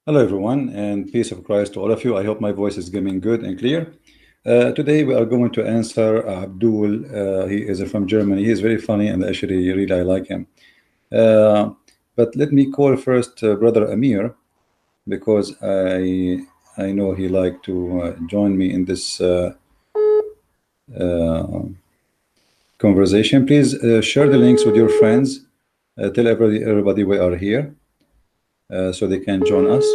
Hello everyone, and peace of Christ to all of you. I hope my voice is coming good and clear. Today we are going to answer Abdul. He is from Germany. He is very funny, and actually really I like him. But let me call first Brother Amir, because I know he like to join me in this conversation. Please share the links with your friends. Tell everybody we are here, so they can join us.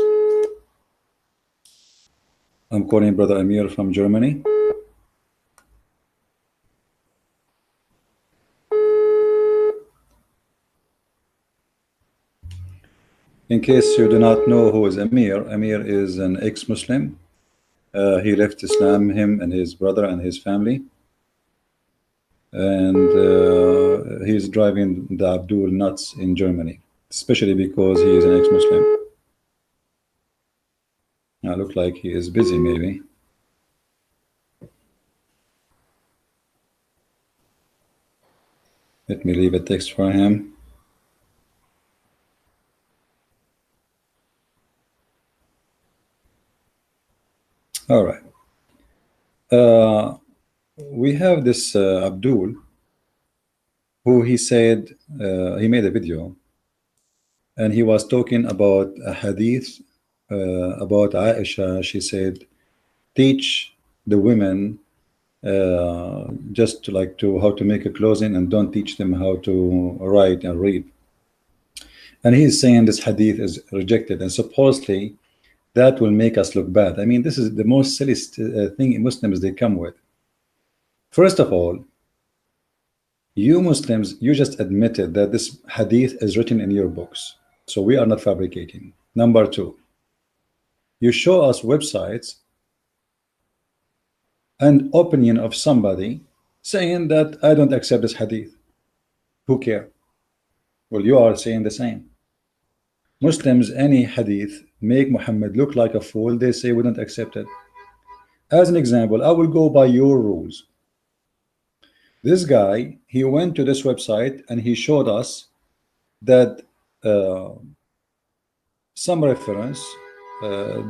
I'm calling Brother Amir from Germany. In case you do not know who is Amir, Amir is an ex-Muslim. He left Islam, him and his brother and his family. And he's driving the Abdul nuts in Germany, especially because he is an ex-Muslim. Now, look like he is busy, maybe. Let me leave a text for him. All right. We have this Abdul, who he said, he made a video, and he was talking about a hadith about Aisha. She said, teach the women just to how to make a clothing, and don't teach them how to write and read. And he's saying this hadith is rejected, and supposedly that will make us look bad. I mean, this is the most silliest thing Muslims they come with. First of all, you Muslims, you just admitted that this hadith is written in your books, so we are not fabricating. Number two, you show us websites and opinion of somebody saying that I don't accept this hadith. Who care? Well, you are saying the same. Muslims, any hadith make Muhammad look like a fool, they say we don't accept it. As an example, I will go by your rules. This guy, he went to this website and he showed us that some reference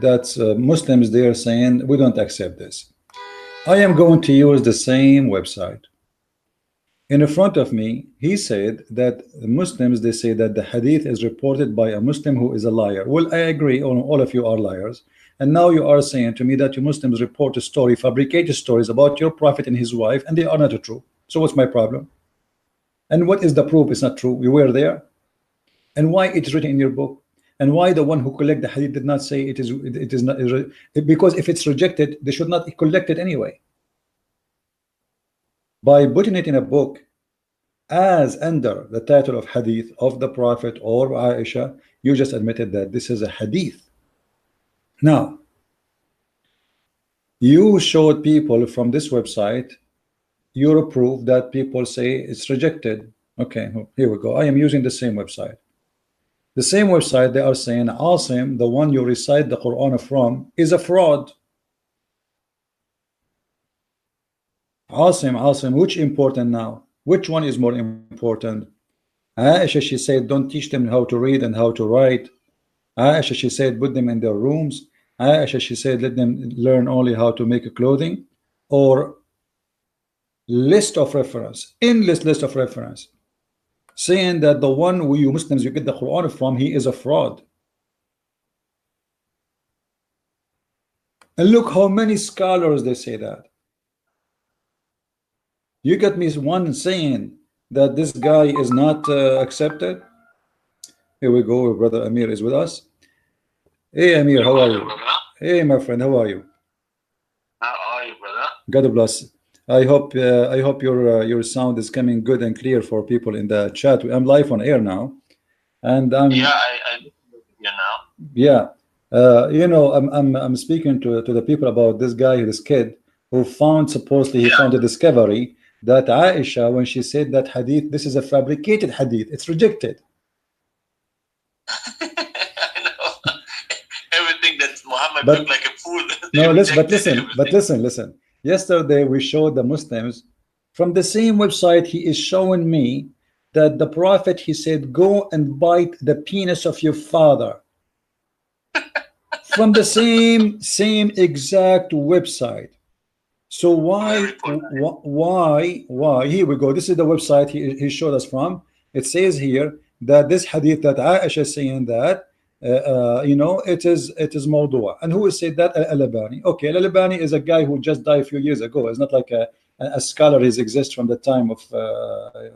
that's Muslims, they are saying we don't accept this. I am going to use the same website. In front of me, he said that Muslims, they say that the hadith is reported by a Muslim who is a liar. Well, I agree, all of you are liars. And now you are saying to me that you Muslims report a story, fabricated stories about your prophet and his wife, and they are not true. So what's my problem? And what is the proof it's not true? We were there. And why it's written in your book? And why the one who collect the hadith did not say it is not? Because if it's rejected, they should not collect it anyway. By putting it in a book as under the title of hadith of the prophet or Aisha, you just admitted that this is a hadith. Now, you showed people from this website your proof that people say it's rejected. Okay, here we go. I am using the same website. The same website, they are saying Asim, the one you recite the Quran from, is a fraud. Asim, which important now? Which one is more important? Aisha, she said, don't teach them how to read and how to write. Aisha, she said, put them in their rooms. Aisha, she said, let them learn only how to make a clothing. Or list of reference, endless list of reference, saying that the one who you Muslims you get the Quran from, he is a fraud. And look how many scholars they say that. You get me one saying that this guy is not accepted. Here we go. Brother Amir is with us. Hey Amir, how are you? Hey my friend, how are you? How are you, brother? God bless. I hope your sound is coming good and clear for people in the chat. I'm live on air now, and I'm I you now. Yeah, you know, I'm speaking to the people about this guy, this kid who found, supposedly he found a discovery that Aisha, when she said that hadith, this is a fabricated hadith, it's rejected. I know. Everything that Muhammad looked like a fool. No, listen. Yesterday we showed the Muslims from the same website. He is showing me that the prophet, he said, go and bite the penis of your father. from the same exact website. So why here we go, this is the website he showed us from. It says here that this hadith that Aisha is saying that you know, it is mawdu'a. And who said that? Al-Albani. Okay, Al-Albani is a guy who just died a few years ago. It's not like a scholar who exists from the time of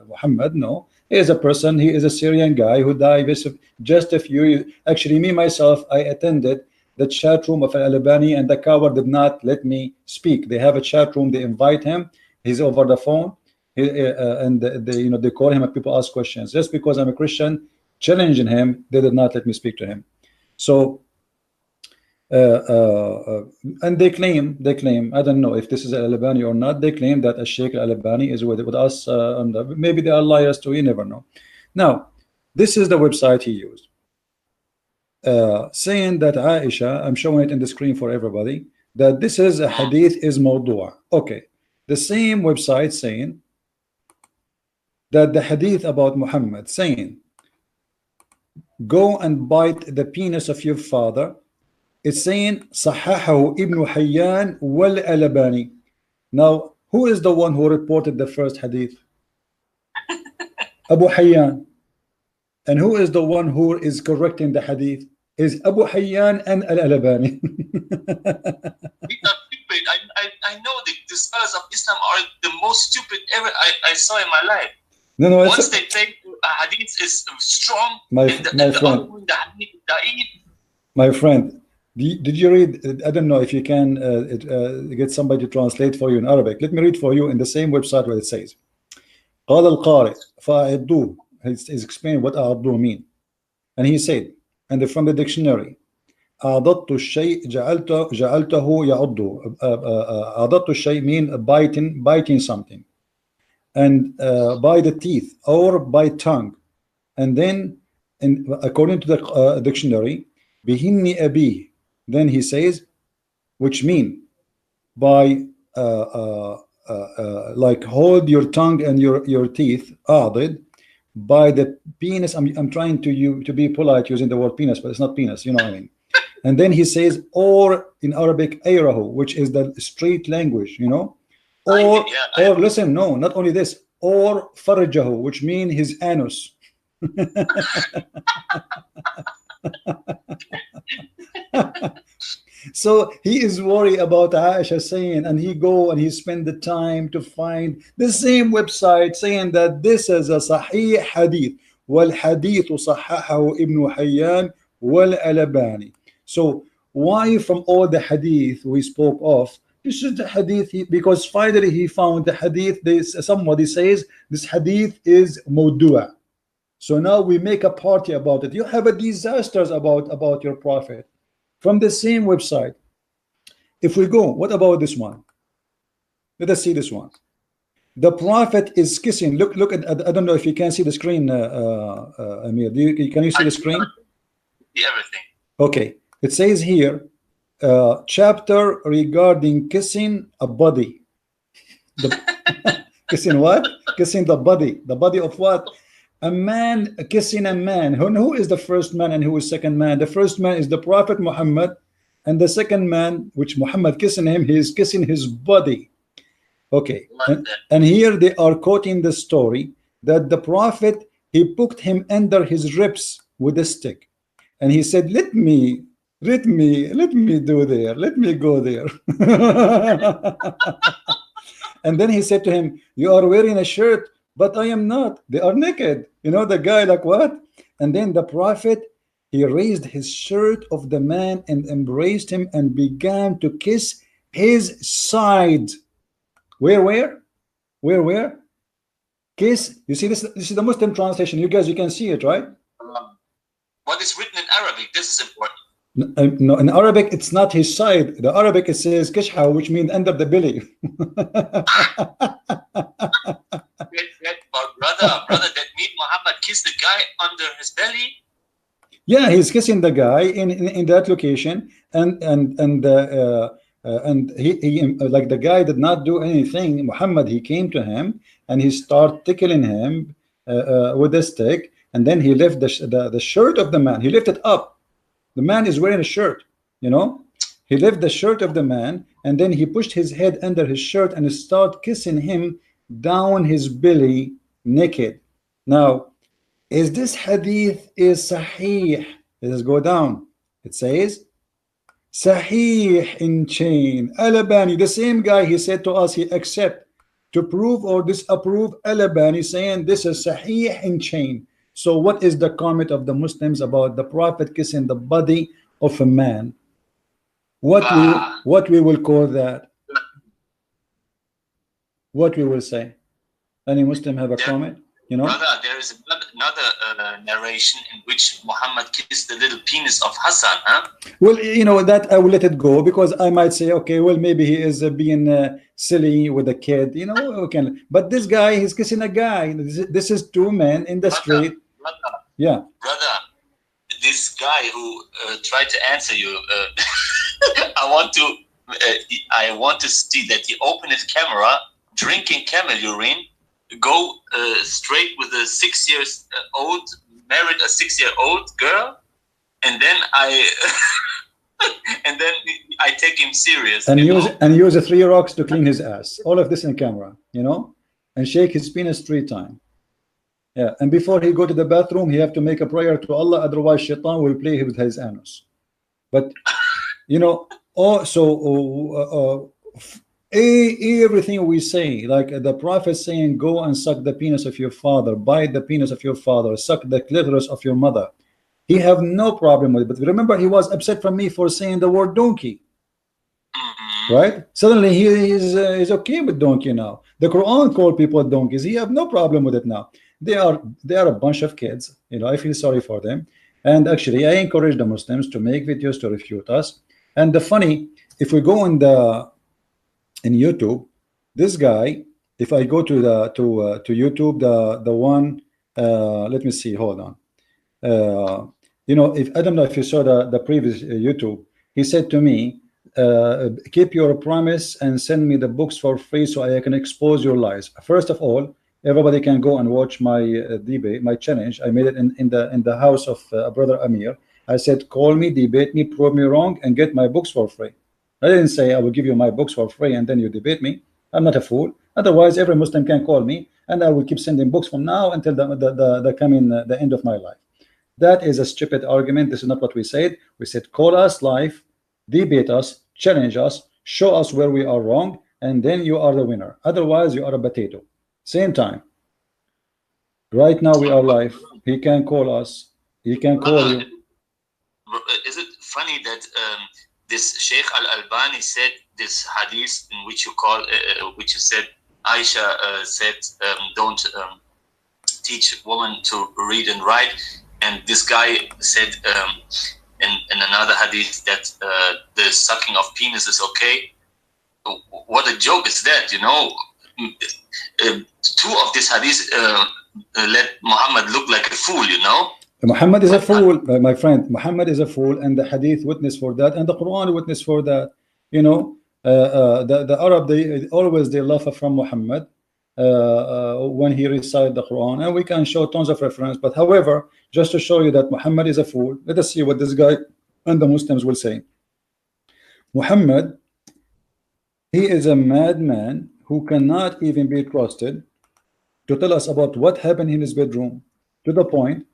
Muhammad. No, he is a person, he is a Syrian guy who died just a few years. Actually, me myself, I attended the chat room of Al-Albani, and the coward did not let me speak. They have a chat room, they invite him, he's over the phone, and they, you know, they call him and people ask questions. Just because I'm a Christian, challenging him, they did not let me speak to him. So and they claim, I don't know if this is Al-Albani or not, they claim that a Sheikh Al-Albani is with us, and maybe they are liars too, you never know. Now, this is the website he used, saying that Aisha, I'm showing it in the screen for everybody, that this is a hadith is mawdu'a. Okay, the same website saying that the hadith about Muhammad saying go and bite the penis of your father, it's saying Sahahahu Ibn Hayyan wal Albani. Now, who is the one who reported the first hadith? Abu Hayyan. And who is the one who is correcting the hadith? Is Abu Hayyan and Al-Albani. I know the scholars of Islam are the most stupid ever I saw in my life. No, once they think a hadith is strong, my friend, did you read? I don't know if you can get somebody to translate for you in Arabic. Let me read for you in the same website where it says قال القارئ فأعدوه. He's explaining what أعدوه mean, and he said, and from the dictionary, أعضدت الشيء جعلته يعضه. أعضدت الشيء mean biting something, and by the teeth or by tongue. And then according to the dictionary, bihinni abi, then he says, which mean by like hold your tongue and your teeth, adid, by the penis. I'm trying to be polite using the word penis, but it's not penis, you know what I mean. And then he says, or in Arabic, ayrahu, which is the street language, you know. Or listen, no, not only this, or farjahu, which mean his anus. So he is worried about Aisha saying, and he go and he spend the time to find the same website saying that this is a sahih hadith, wal hadith sahahahu Ibn Hayyan wal Albani. So why from all the hadith we spoke of, this is the hadith, because finally he found the hadith, somebody says this hadith is mawdu'a. So now we make a party about it. You have a disasters about your prophet from the same website. If we go, what about this one? Let us see this one. The prophet is kissing. Look at, I don't know if you can see the screen, Amir. Can you see the screen? See everything. Okay. It says here, chapter regarding kissing a body. Kissing what? Kissing the body. The body of what? A man kissing a man. Who is the first man and who is second man? The first man is the Prophet Muhammad, and the second man, which Muhammad kissing him, he is kissing his body. Okay. And here they are quoting the story that the Prophet, he poked him under his ribs with a stick, and he said, let me do there, let me go there. And then he said to him, you are wearing a shirt, but I am not. They are naked. You know, the guy like what? And then the Prophet, he raised his shirt of the man and embraced him and began to kiss his side. Where? Kiss. You see this? This is the Muslim translation. You guys, you can see it, right? What is written in Arabic? This is important. No, in Arabic it's not his side. The Arabic it says kishha, which means under the belly. brother, that means Muhammad kissed the guy under his belly. Yeah, he's kissing the guy in that location, and he like the guy did not do anything. Muhammad, he came to him and he started tickling him with a stick, and then he left the shirt of the man. He lifted up. The man is wearing a shirt. you know. He left the shirt of the man, and then he pushed his head under his shirt and started kissing him down his belly naked. Now, is this hadith is sahih? Let us go down. It says sahih in chain. Al-Albani, the same guy, he said to us he accept to prove or disapprove. Al-Albani saying this is sahih in chain. So what is the comment of the Muslims about the Prophet kissing the body of a man? What we will call that? What we will say? Any Muslim have a comment? You know, brother, there is another narration in which Muhammad kissed the little penis of Hassan, huh? well, you know, that I will let it go, because I might say, okay, well, maybe he is being silly with a kid, you know. Okay, but this guy, he's kissing a guy. This is two men in the street. Brother, yeah, brother, this guy who tried to answer you, I want to see that he opened his camera, drinking camel urine, go straight with a 6 years old, married a 6-year-old girl, and then I take him serious and use 3 rocks to clean his ass. All of this in camera, you know, and shake his penis 3 times. Yeah, and before he go to the bathroom, he have to make a prayer to Allah, otherwise shaitan will play with his anus. But you know, also everything we say, like the Prophet saying, go and suck the penis of your father, bite the penis of your father, suck the clitoris of your mother, he have no problem with it. But remember, he was upset from me for saying the word donkey, right? Suddenly he is okay with donkey now. The Quran called people donkeys. He have no problem with it now. They are a bunch of kids, you know. I feel sorry for them, and actually I encourage the Muslims to make videos to refute us. And the funny, if we go in YouTube, this guy, if I go to YouTube, the one, let me see, hold on, you know, if I don't know if you saw the previous YouTube, he said to me, keep your promise and send me the books for free so I can expose your lies. First of all, everybody can go and watch my debate, my challenge. I made it in the house of brother Amir. I said, call me, debate me, prove me wrong, and get my books for free. I didn't say I will give you my books for free and then you debate me. I'm not a fool. Otherwise, every Muslim can call me, and I will keep sending books from now until the end of my life. That is a stupid argument. This is not what we said. We said, call us live, debate us, challenge us, show us where we are wrong, and then you are the winner. Otherwise, you are a potato. Same time. Right now we are live. He can call us. He can call you. Is it funny that this Sheikh Al-Albani said this hadith in which which you said Aisha said don't teach women to read and write, and this guy said in another hadith that the sucking of penis is okay. What a joke is that, you know? Two of these hadiths let Muhammad look like a fool, you know. Muhammad is a fool, my friend. Muhammad is a fool, and the hadith witness for that, and the Quran witness for that. You know, the Arab, they always laugh from Muhammad when he recited the Quran, and we can show tons of reference. But however, just to show you that Muhammad is a fool, let us see what this guy and the Muslims will say. Muhammad, he is a madman who cannot even be trusted to tell us about what happened in his bedroom, to the point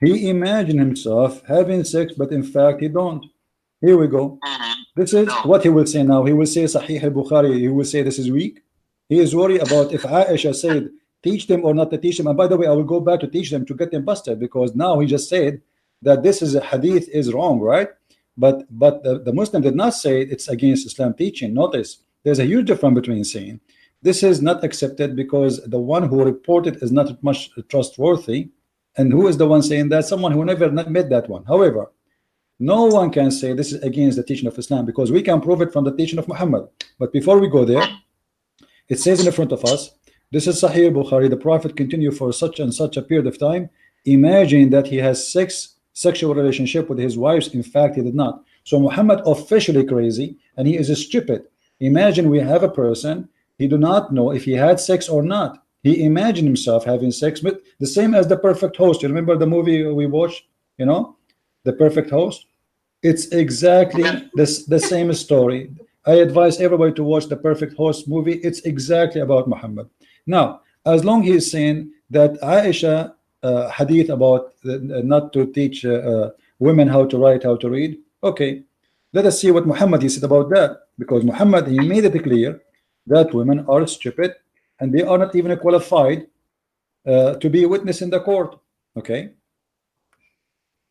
he imagined himself having sex, but in fact he don't. Here we go. This is what he will say now. He will say Sahih al-Bukhari. He will say this is weak. He is worried about if Aisha said teach them or not to teach them. And by the way, I will go back to teach them to get them busted, because now he just said that this is a hadith is wrong, right? But the Muslim did not say it's against Islam teaching. Notice there's a huge difference between saying this is not accepted because the one who reported is not much trustworthy, and who is the one saying that? Someone who never met that one. However, no one can say this is against the teaching of Islam, because we can prove it from the teaching of Muhammad. But before we go there, it says in the front of us, this is Sahih Bukhari, the Prophet continued for such and such a period of time, imagine that he has sexual relationship with his wives. In fact, he did not. So Muhammad officially crazy, and he is stupid. Imagine we have a person, he do not know if he had sex or not. He imagined himself having sex with the same as the perfect host. You remember the movie we watched, you know, the perfect host? It's exactly the same story. I advise everybody to watch the Perfect Host movie. It's exactly about Muhammad. Now, as long he is saying that Aisha hadith about not to teach women how to write, how to read, okay, let us see what Muhammad he said about that, because Muhammad he made it clear that women are stupid and they are not even qualified to be a witness in the court. Okay,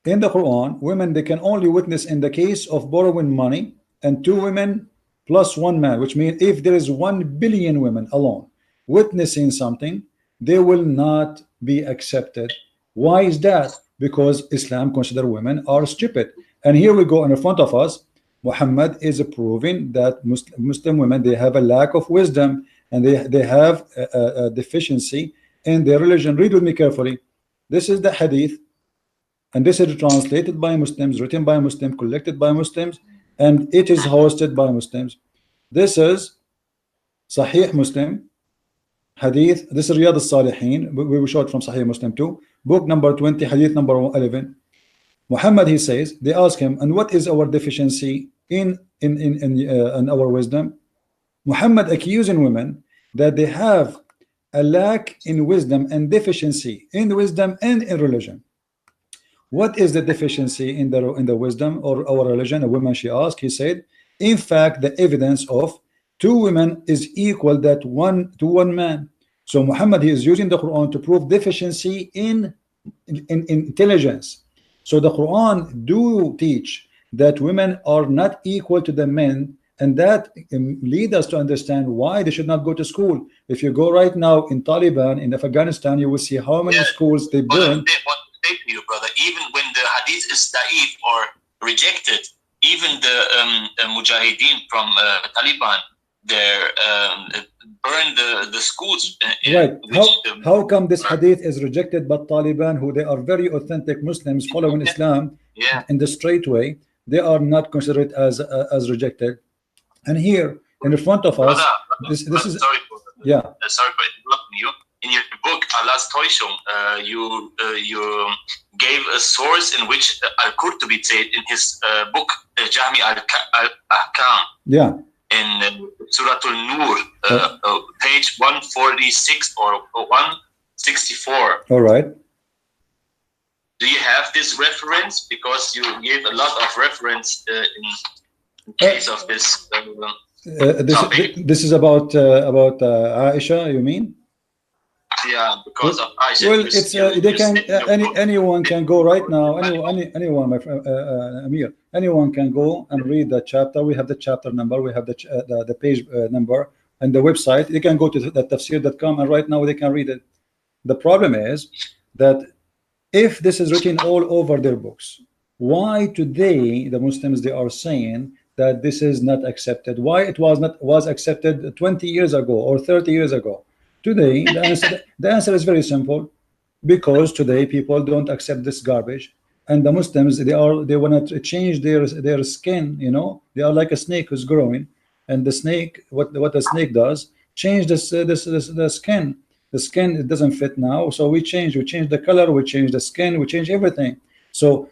in the Quran, women they can only witness in the case of borrowing money and two women plus one man, which means if there is 1 billion women alone witnessing something, they will not be accepted. Why is that? Because Islam consider women are stupid. And here we go in front of us. Muhammad is proving that Muslim women they have a lack of wisdom and they have a deficiency in their religion. Read with me carefully. This is the hadith, and this is translated by Muslims, written by Muslims, collected by Muslims, and it is hosted by Muslims. This is Sahih Muslim hadith. This is Riyadh al-Salihin. We will show it from Sahih Muslim too, book number 20, hadith number 11. Muhammad he says, they ask him, and what is our deficiency in our wisdom? Muhammad accusing women that they have a lack in wisdom and deficiency in wisdom and in religion. What is the deficiency in the wisdom or our religion? A woman she asked, he said, in fact, the evidence of two women is equal that one to one man. So Muhammad he is using the Quran to prove deficiency in intelligence. So the Quran do teach that women are not equal to the men, and that lead us to understand why they should not go to school. If you go right now in Taliban in Afghanistan, you will see how many schools they burn. To you, brother, even when the hadith is da'if or rejected, even the mujahideen from Taliban, they burn the schools. Right. How come this hadith is rejected by Taliban, who they are very authentic Muslims following Islam in the straight way? They are not considered as rejected. And here in the front of us, this is sorry for interrupting you. In your book Allah's Täuschung, you gave a source in which Al-Qurtubi said in his book Jami al-Ahkam, in Surah Al-Nur, page 146 or 164. All right. Do you have this reference? Because you gave a lot of reference in case of this topic. This is about Aisha, you mean? Yeah, because of Aisha. Well, it's they can anyone can go right now. Anyone, my friend Amir, anyone can go and read the chapter. We have the chapter number. We have the page number and the website. They can go to the tafsir.com and right now they can read it. The problem is that if this is written all over their books, why today the Muslims they are saying that this is not accepted? Why it was accepted 20 years ago or 30 years ago? Today, the answer is very simple, because today people don't accept this garbage, and the Muslims they want to change their skin. You know, they are like a snake who's growing, and the snake, what a snake does, change the skin. The skin, it doesn't fit now, so we change the color, we change the skin, we change everything. So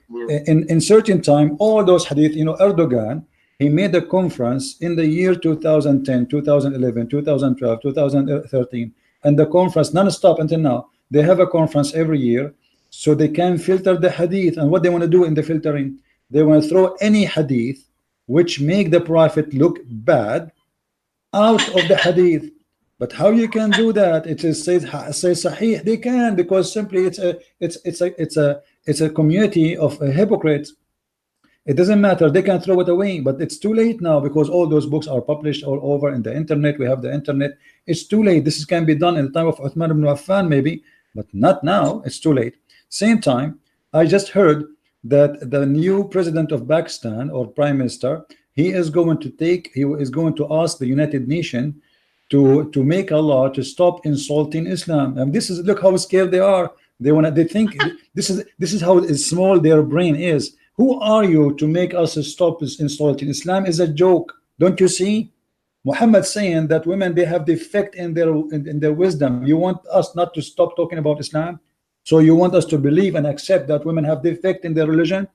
in certain time, all those hadith, you know, Erdogan, he made a conference in the year 2010, 2011, 2012, 2013, and the conference non-stop until now. They have a conference every year so they can filter the hadith. And what they want to do in the filtering, they want to throw any hadith which make the prophet look bad out of the hadith. But how you can do that? It is say sahih. They can, because simply it's a community of hypocrites. It doesn't matter, they can throw it away, but it's too late now, because all those books are published all over in the internet. We have the internet. It's too late. This can be done in the time of Uthman ibn Affan maybe, but not now. It's too late. Same time, I just heard that the new president of Pakistan, or prime minister, he is going to ask the United Nations to make a law to stop insulting Islam. And this is, look how scared they are. They think this is how small their brain is. Who are you to make us stop insulting? Islam is a joke. Don't you see? Muhammad saying that women, they have defect in their wisdom. You want us not to stop talking about Islam? So you want us to believe and accept that women have defect in their religion?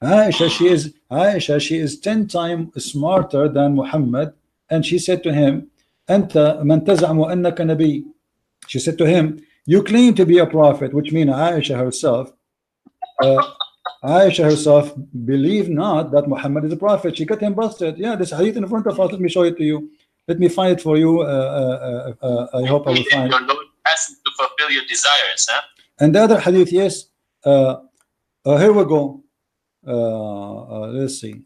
Aisha, she is 10 times smarter than Muhammad, and she said to him, Anta man taz'amu annaka nabi. She said to him, you claim to be a prophet, which means Aisha herself believed not that Muhammad is a prophet. She got him busted. Yeah, this hadith in front of us. Let me show it to you. Let me find it for you. I hope I will find it. Your Lord asks to fulfill your desires, huh? And the other hadith, yes. Here we go. Let's see.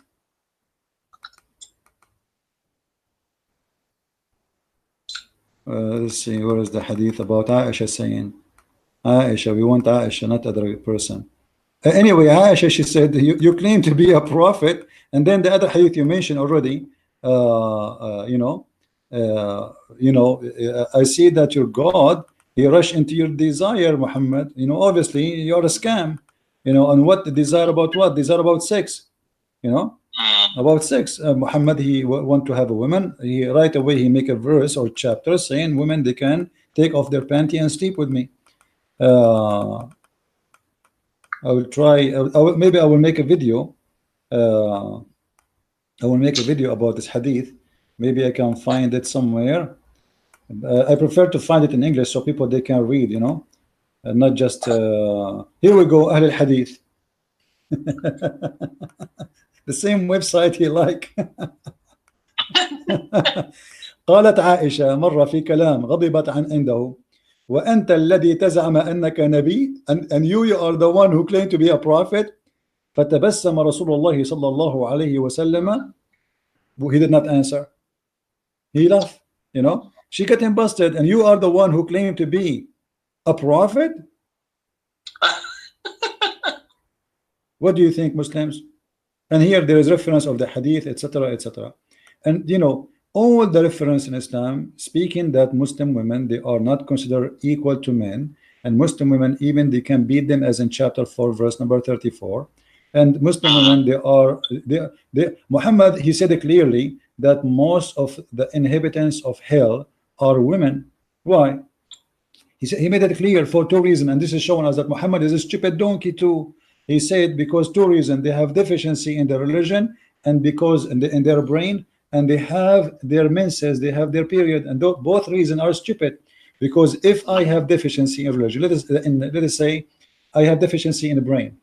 Let's see, where is the hadith about Aisha saying, Aisha, we want Aisha, not other person. Anyway, Aisha, she said, you claim to be a prophet, and then the other hadith you mentioned already, I see that your God, he rushed into your desire, Muhammad. Obviously, you're a scam. And what the desire about what? Desire about sex. About sex. Muhammad, he want to have a woman. He right away he make a verse or chapter saying women, they can take off their panty and sleep with me. I will try. Maybe I will make a video. I will make a video about this hadith. Maybe I can find it somewhere. I prefer to find it in English so people they can read. Not just. Here we go. Ahl al-Hadith. The same website he like. قالت عائشة مرة في كلام غضبت عنده وأنت الذي تزعم أنك نبي, and you are the one who claim to be a prophet. فتبسم رسول الله صلى الله عليه وسلم. He did not answer. He laughed. She got him busted, and you are the one who claim to be a prophet. What do you think, Muslims? And here there is reference of the hadith, etc., etc. And all the reference in Islam speaking that Muslim women, they are not considered equal to men, and Muslim women even they can beat them, as in chapter 4 verse number 34. And Muslim women, Muhammad, he said clearly that most of the inhabitants of hell are women. Why? He said, he made it clear for two reasons, and this is showing us that Muhammad is a stupid donkey too. He said because two reasons: they have deficiency in their religion, and because in their brain, and they have their menses, they have their period, and both reasons are stupid. Because if I have deficiency in religion, let us say I have deficiency in the brain.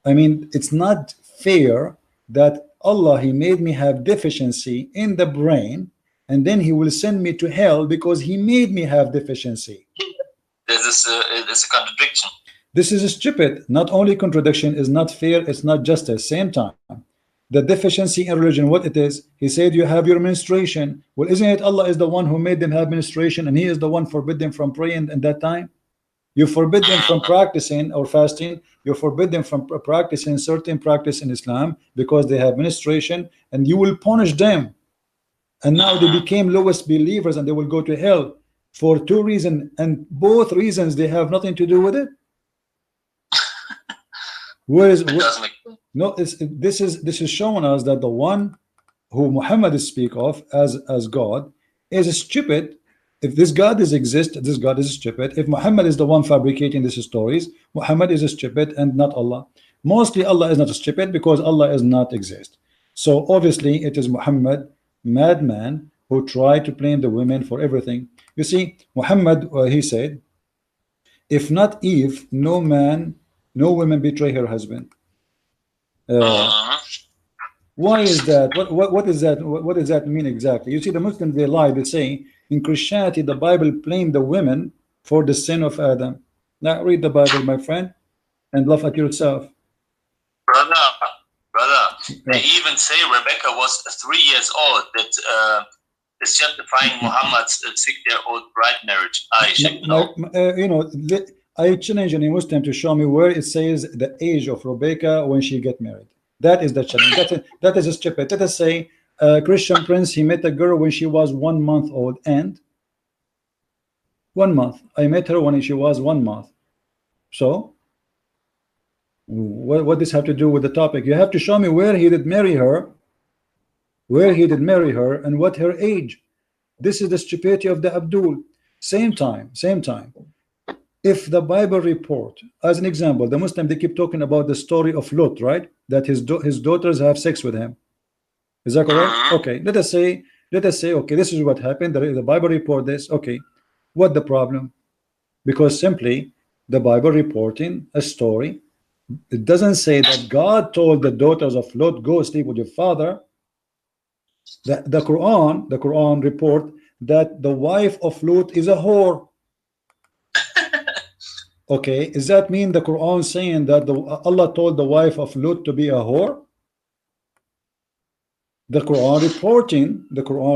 I mean, it's not fair that Allah, he made me have deficiency in the brain, and then he will send me to hell because he made me have deficiency. There's a contradiction. This is stupid. Not only contradiction, is not fair, it's not justice. Same time, the deficiency in religion, what it is, he said you have your menstruation. Well, isn't it Allah is the one who made them have menstruation, and he is the one forbid them from praying at that time? You forbid them from practicing or fasting. You forbid them from practicing certain practice in Islam because they have menstruation, and you will punish them. And now they became lowest believers, and they will go to hell for two reasons, and both reasons they have nothing to do with it. This is showing us that the one who Muhammad speak of as God is stupid. If this God exists, this God is stupid. If Muhammad is the one fabricating these stories, Muhammad is stupid and not Allah. Mostly Allah is not stupid because Allah does not exist. So obviously it is Muhammad, madman, who tried to blame the women for everything. You see, Muhammad, he said, if not Eve, no woman betray her husband. Why is that? What is that? What does that mean exactly? You see, the Muslims, they lie. They say in Christianity the Bible blamed the women for the sin of Adam. Now read the Bible, my friend, and laugh at yourself. Brother, they even say Rebecca was 3 years old. That is justifying Muhammad's 6-year-old bride marriage. I challenge any Muslim to show me where it says the age of Rebecca when she get married. That is the challenge. That is stupid. Let us say Christian prince, he met a girl when she was 1 month old, and 1 month. I met her when she was 1 month. So what does have to do with the topic? You have to show me where he did marry her, and what her age. This is the stupidity of the Abdul. Same time. if the Bible report, as an example, the Muslim, they keep talking about the story of Lot, right? That his daughters have sex with him. Is that correct? Okay, let us say, okay, this is what happened. The Bible report this. Okay, what the problem? Because simply the Bible reporting a story. It doesn't say that God told the daughters of Lot, go sleep with your father. The Quran report that the wife of Lot is a whore. Okay, does that mean the Quran saying that Allah told the wife of Lot to be a whore? The Quran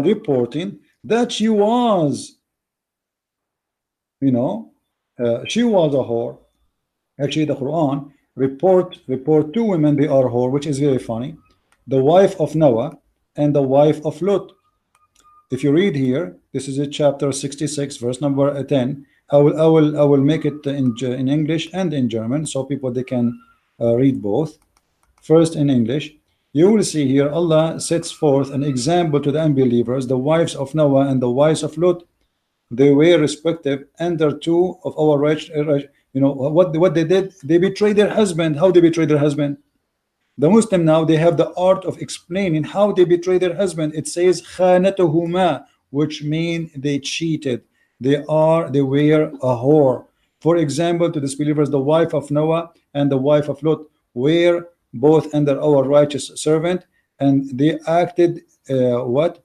reporting that she was, you know, she was a whore. Actually, the Quran report two women, they are whore, which is very funny. The wife of Noah and the wife of Lot. If you read here, this is a chapter 66, verse number 10. I will make it in English and in German, so people they can read both. First in English, you will see here Allah sets forth an example to the unbelievers, the wives of Noah and the wives of Lot. They were respective under two of our right. You know what they did? They betrayed their husband. How they betrayed their husband? The Muslim now, they have the art of explaining how they betray their husband. It says khanatuhuma, which mean they cheated. They were a whore. For example, to disbelievers, the wife of Noah and the wife of Lot were both under our righteous servant, and they acted what?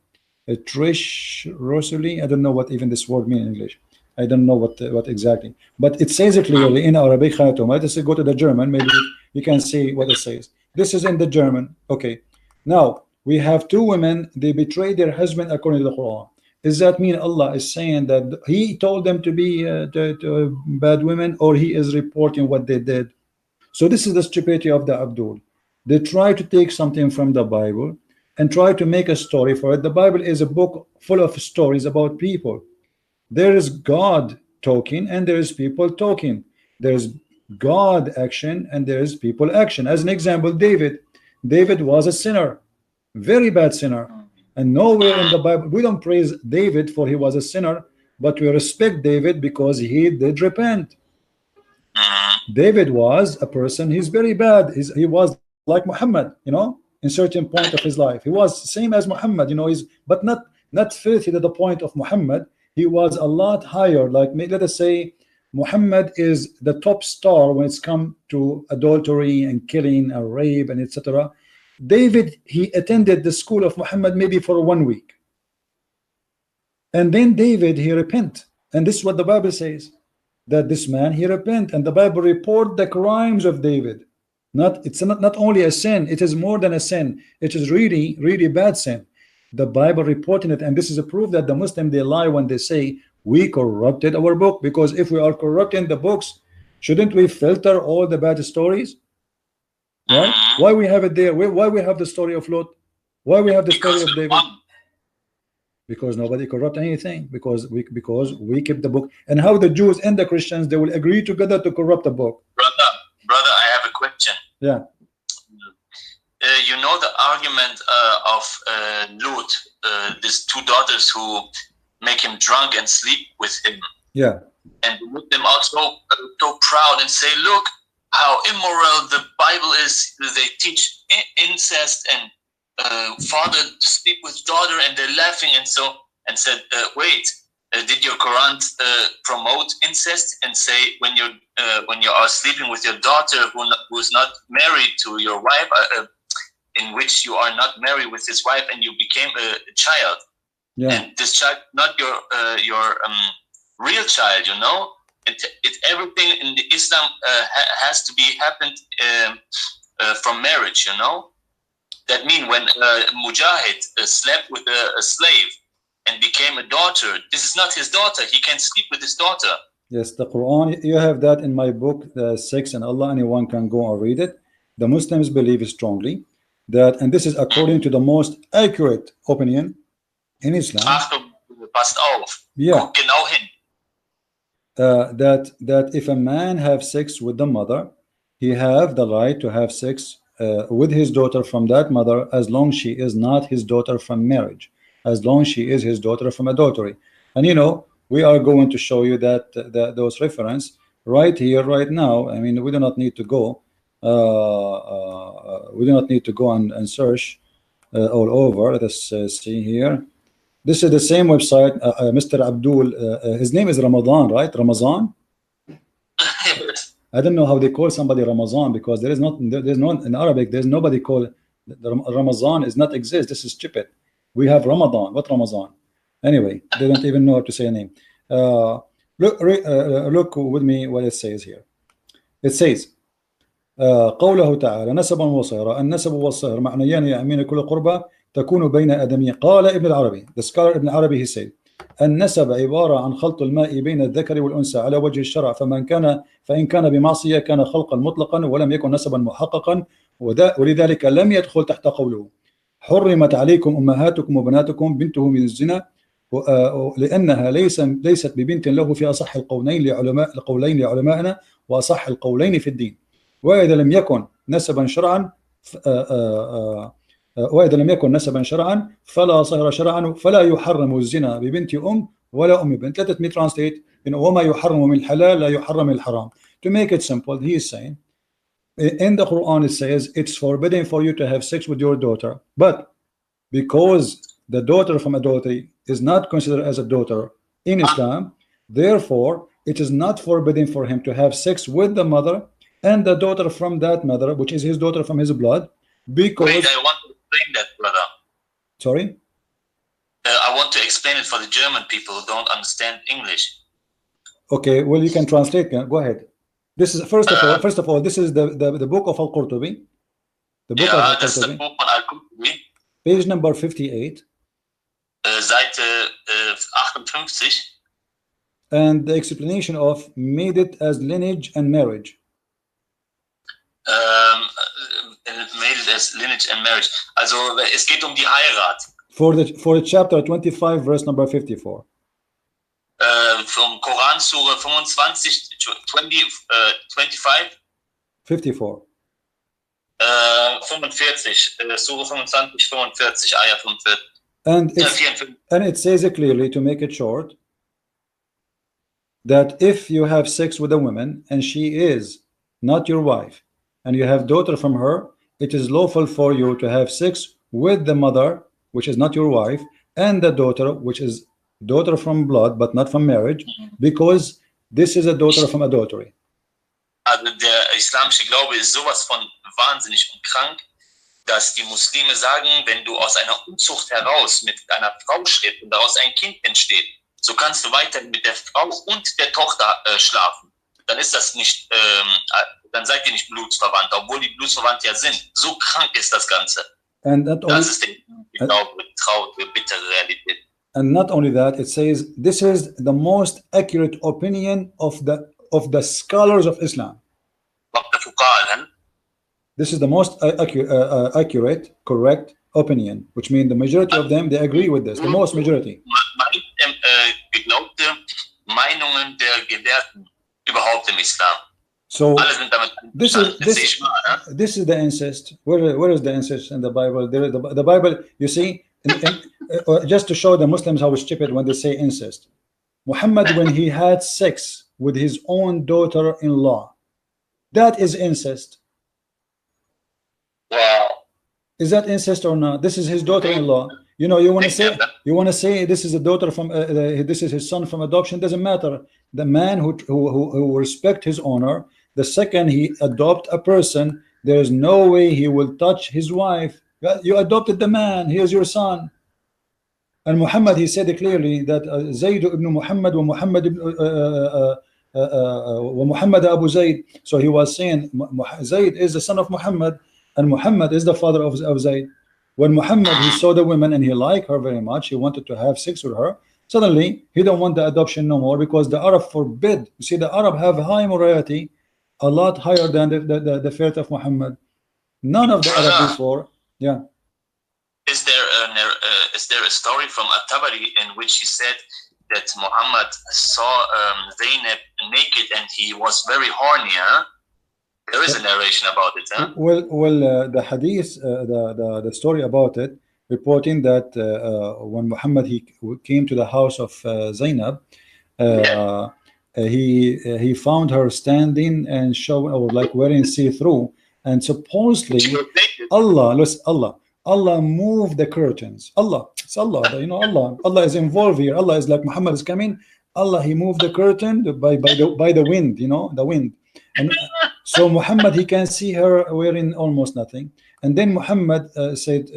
Treacherously. I don't know what even this word means in English. I don't know what exactly, but it says it clearly in Arabic. Let us go to the German. Maybe you can see what it says. This is in the German. Okay, now we have two women. They betrayed their husband according to the Quran. Does that mean Allah is saying that He told them to be bad women, or He is reporting what they did? So this is the stupidity of the Abdul. They try to take something from the Bible and try to make a story for it. The Bible is a book full of stories about people. There is God talking and there is people talking. There is God action and there is people action. As an example, David was a sinner, very bad sinner, and nowhere in the Bible we don't praise David for he was a sinner, but we respect David because he did repent. David was a person, he's very bad. He was like Muhammad, you know, in certain point of his life. He was same as Muhammad, you know, but not filthy to the point of Muhammad. He was a lot higher. Like, let us say Muhammad is the top star when it's come to adultery and killing and rape and etc. David, he attended the school of Muhammad maybe for 1 week, and then David, he repent, and this is what the Bible says, that this man, he repent, and the Bible report the crimes of David. It's not only a sin, it is more than a sin. It is really bad sin. The Bible reporting it, and this is a proof that the Muslim, they lie when they say we corrupted our book, because if we are corrupting the books, shouldn't we filter all the bad stories? Right? Why we have it there? Why we have the story of Lot? Why we have the story of David? Because nobody corrupt anything, because we keep the book. And how the Jews and the Christians, they will agree together to corrupt the book. Brother, I have a question. Yeah. You know the argument of Lot, these two daughters who make him drunk and sleep with him. Yeah. And make them also so proud and say, look how immoral the Bible is. They teach incest and father to sleep with daughter, and they're laughing and said, wait, did your Quran promote incest and say when you are sleeping with your daughter who's not married to your wife, in which you are not married with his wife, and you became a child, and this child not your real child, you know? It everything in the Islam has to be happened from marriage, you know? That means when Mujahid slept with a slave and became a daughter, this is not his daughter. He can sleep with his daughter. Yes, the Quran, you have that in my book, the Sex and Allah. Anyone can go and read it. The Muslims believe strongly that, and this is according to the most accurate opinion in Islam. Yeah. That if a man have sex with the mother, he have the right to have sex with his daughter from that mother, as long she is not his daughter from marriage, as long she is his daughter from adultery. And you know, we are going to show you that those reference right here, right now. I mean, we do not need to go. We do not need to go and search all over. Let us see here. This is the same website. Mr. Abdul, his name is Ramadan, right? Ramazan. I don't know how they call somebody Ramazan, because there's no in Arabic. There's nobody called Ramazan. Is not exist. This is stupid. We have Ramadan. What Ramazan? Anyway, they don't even know how to say a name. Look with me what it says here. It says قوله تعالى نسبا وصهرا. النسب والصهر معنيان يعمين كل قربة تكون بين آدمي. قال ابن العربي, the scholar Ibn Arabi, he said النسب عبارة عن خلط الماء بين الذكر والأنثى على وجه الشرع، فإن كان بمعصية كان خلقا مطلقا ولم يكن نسبا محققا، ولذلك لم يدخل تحت قوله حرمت عليكم أمهاتكم وبناتكم بنته من الزنا، لأنها ليست ببنت له في أصح القولين لعلمائنا وأصح القولين في الدين. وإذا لم يكن نسبا شرعا فلا صهر شرعا فلا يحرم الزنا ببنت ولا بنت. Let me translate. وما يحرم من الحلال لا يحرم الحرام. To make it simple, he is saying in the Quran it says it's forbidden for you to have sex with your daughter, but because the daughter from adultery is not considered as a daughter in Islam, therefore it is not forbidden for him to have sex with the mother and the daughter from that mother, which is his daughter from his blood, because... Wait, I want to explain that, brother. Sorry? I want to explain it for the German people who don't understand English. Okay, well, you can translate. Go ahead. This is first of all, this is the book of Al-Qurtubi. The book of Al-Qurtubi. That's the book on Al-Qurtubi. Page number 58. Seite 58. And the explanation of made it as lineage and marriage. Made it as lineage and marriage. Also, es geht die Heirat. For the chapter 25, verse number 54. Vom Koran, Surah 25, 25? 54. 45, Surah 25, 45, Ayah 45. And it says it clearly, to make it short, that if you have sex with a woman and she is not your wife and you have daughter from her, it is lawful for you to have sex with the mother, which is not your wife, and the daughter, which is daughter from blood but not from marriage, because this is a daughter from adultery. Also der islamische Glaube ist sowas von wahnsinnig und krank, dass die Muslime sagen, wenn du aus einer Unzucht heraus mit deiner Frau schläfst und daraus ein Kind entsteht, so kannst du weiter mit der Frau und der Tochter schlafen. Dann ist das nicht, dann seid ihr nicht blutsverwandt, obwohl die blutsverwandt ja sind. So krank ist das Ganze. Das ist die traurige, bittere Realität. And not only that, it says this is the most accurate opinion of the scholars of Islam. This is the most accurate, correct opinion, which means the majority of them, they agree with this. The most majority. Geglaubte Meinungen der Gelehrten überhaupt im Islam. So this is the incest. Where is the incest in the Bible? The Bible, you see, just to show the Muslims how stupid when they say incest. Muhammad, when he had sex with his own daughter-in-law, that is incest. Wow. Is that incest or not? This is his daughter-in-law. You know, you want to say this is a daughter from this is his son from adoption. Doesn't matter. The man who respect his honor, the second he adopt a person, there is no way he will touch his wife. You adopted the man. He is your son. And Muhammad, he said clearly that Zayd ibn Muhammad wa Muhammad Abu Zayd. So he was saying Zayd is the son of Muhammad, and Muhammad is the father of Zayd. When Muhammad, he saw the woman and he liked her very much, he wanted to have sex with her. Suddenly, he don't want the adoption no more, because the Arab forbid. You see, the Arab have high morality, a lot higher than the faith of Muhammad. None of the Arab before. Yeah. Is there a story from At-Tabari in which he said that Muhammad saw Zaynab naked and he was very horny? Huh? There is a narration about it. Huh? Well, the hadith, the story about it, reporting that when Muhammad he came to the house of Zaynab, he found her standing and showing, or like wearing see-through, and supposedly Allah moved the curtains. It's Allah, you know, Allah is involved here. Allah is like, Muhammad is coming. Allah, he moved the curtain by the wind, you know, the wind. And so Muhammad, he can see her wearing almost nothing. And then Muhammad said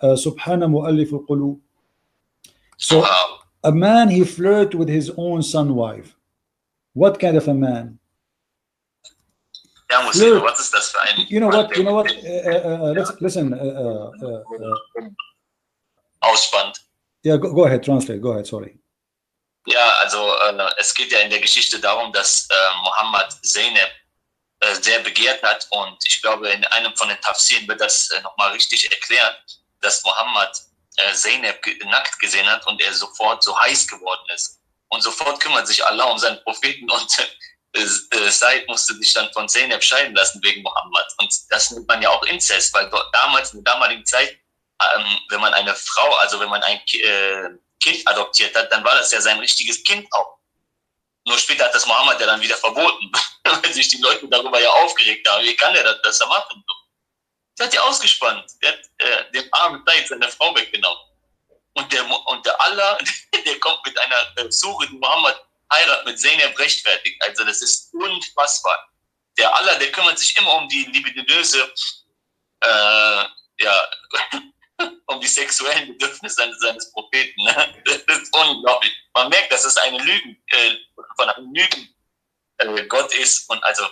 Subhana mu'allif al-qulub. So a man, he flirt with his own son wife. What kind of a man? Ja, Muslime, was ist das für ein... You know what? Listen. Ausspannt. Yeah, go ahead, translate. Go ahead, sorry. Ja, also es geht ja in der Geschichte darum, dass Muhammad Zeynep sehr begehrt hat, und ich glaube, in einem von den Tafsiren wird das nochmal richtig erklärt, dass Muhammad Zeynep nackt gesehen hat und er sofort so heiß geworden ist. Und sofort kümmert sich Allah um seinen Propheten, und Said musste sich dann von Zeynep scheiden lassen wegen Muhammad. Und das nennt man ja auch Inzest, weil damals, in der damaligen Zeit, wenn man eine Frau, also wenn man ein Kind adoptiert hat, dann war das ja sein richtiges Kind auch. Nur später hat das Muhammad ja dann wieder verboten, weil sich die Leute darüber ja aufgeregt haben. Wie kann er das besser machen? Der hat ja ausgespannt. Der hat dem armen Said seine Frau weggenommen. Und der Allah, der kommt mit einer Suche, die Muhammad Heirat mit Zeynep rechtfertigt. Also das ist unfassbar. Der Allah, der kümmert sich immer um die libidinöse, um die sexuellen Bedürfnisse seines Propheten. Ne? Das ist unglaublich. Man merkt, dass es eine Lügen, von einem Lügen Gott ist. Und also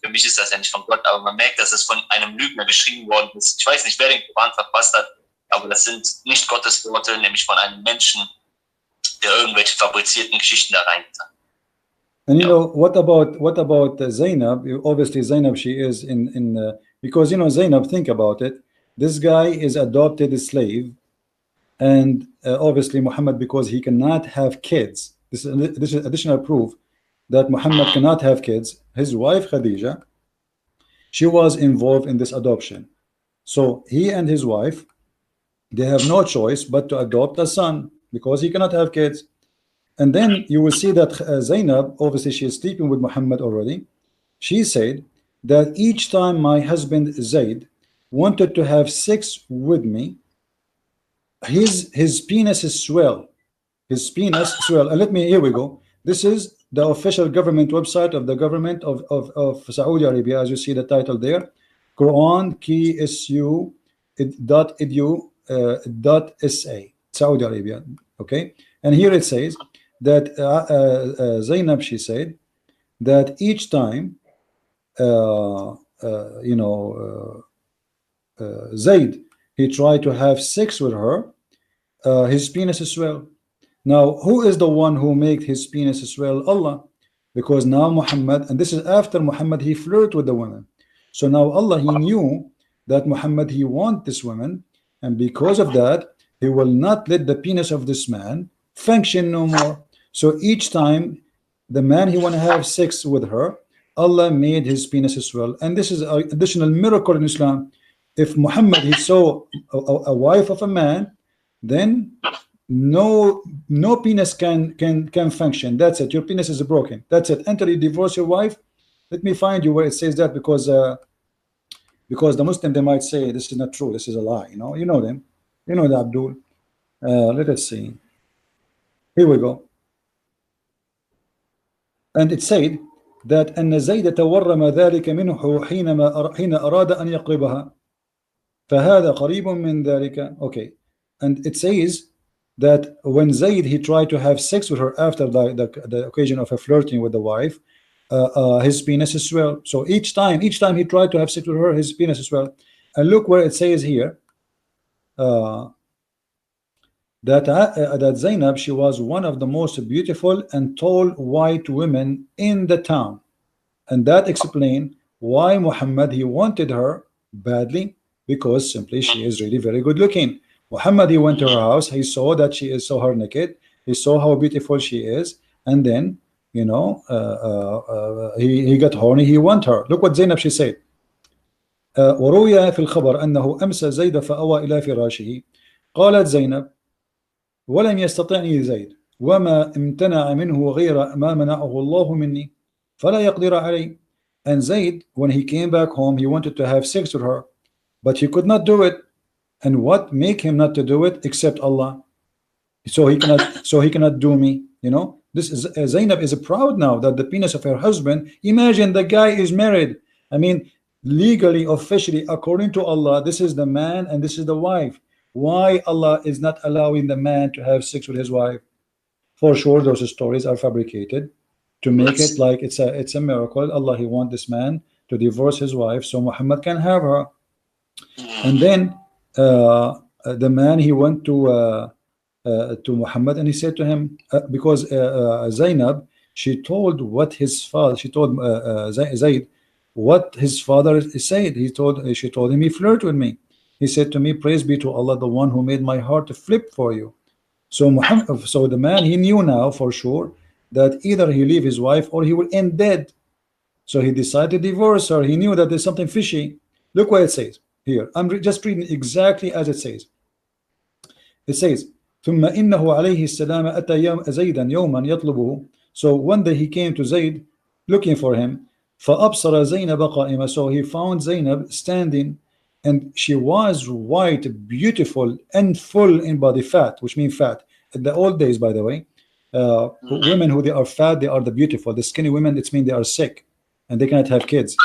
für mich ist das ja nicht von Gott, aber man merkt, dass es von einem Lügner geschrieben worden ist. Ich weiß nicht, wer den Koran verfasst hat, aber das sind nicht Gottes Worte, nämlich von einem Menschen, der irgendwelche fabrizierten Geschichten da rein hat. And you know, what about Zainab? Obviously Zainab, she is in because you know Zainab, think about it, this guy is adopted slave, and obviously Muhammad, because he cannot have kids, this is additional proof that Muhammad cannot have kids. His wife Khadija, she was involved in this adoption, so he and his wife, they have no choice but to adopt a son because he cannot have kids. And then you will see that Zainab, obviously she is sleeping with Muhammad already. She said that each time my husband Zayd wanted to have sex with me, his penis is swell. His penis swell. And here we go. This is the official government website of the government of Saudi Arabia. As you see the title there, Qur'an .edu.sa, Saudi Arabia. Okay, and here it says that Zainab, she said that each time Zayd, he tried to have sex with her, his penis is swell. Now who is the one who made his penis swell? Allah. Because now Muhammad, and this is after Muhammad, he flirted with the women. So now Allah, he knew that Muhammad, he want this woman, and because of that he will not let the penis of this man function no more. So each time the man, he want to have sex with her, Allah made his penis swell. And this is an additional miracle in Islam. If Muhammad, he saw a wife of a man, then no penis can function. That's it. Your penis is broken. That's it. Until you divorce your wife. Let me find you where it says that, because the Muslim, they might say this is not true, this is a lie. You know them. You know the Abdul. Let us see. Here we go. And it said that أن زيد تورم ذلك منه حين أراد أن يقربها فهذا قريب من ذلك. Okay, and it says that when Zayd, he tried to have sex with her after the occasion of a flirting with the wife, his penis is swell. So each time he tried to have sex with her, his penis is swell. And look where it says here that Zainab, she was one of the most beautiful and tall white women in the town, and that explained why Muhammad, he wanted her badly, because simply she is really very good looking. Muhammad, he went to her house, he saw that she is, saw her naked, he saw how beautiful she is, and then he got horny, he want her. Look what Zainab, she said. وروي في الخبر أنه أمسى زيد فأوى إلى فراشه قالت زينب ولم يستطعني زيد. وما امتنع منه غير ما منعه الله مني فلا يقدر عليه. And Zayd, when he came back home, he wanted to have sex with her, but he could not do it. And what make him not to do it except Allah? So he cannot do me. You know, this is Zainab is proud now that the penis of her husband. Imagine the guy is married. I mean, legally, officially, according to Allah, this is the man and this is the wife. Why Allah is not allowing the man to have sex with his wife? For sure, those stories are fabricated to make it like it's a miracle. Allah, he want this man to divorce his wife so Muhammad can have her. And then the man, he went to Muhammad and he said to him, because Zainab, she told what his father, she told Zayd what his father said. She told him he flirted with me. He said to me, praise be to Allah, the one who made my heart to flip for you. So Muhammad, so the man, he knew now for sure that either he leave his wife or he will end dead. So he decided to divorce her. He knew that there's something fishy. Look what it says here. I'm just reading exactly as it says. It says, ثم إنه عليه السلام أتى زيدا يوما يطلبه. So one day he came to Zayd looking for him. فأبصر زينب قائمة. So he found Zainab standing, and she was white, beautiful, and full in body, fat, which means fat. In the old days, by the way, women who they are fat, they are the beautiful. The skinny women, it means they are sick and they cannot have kids.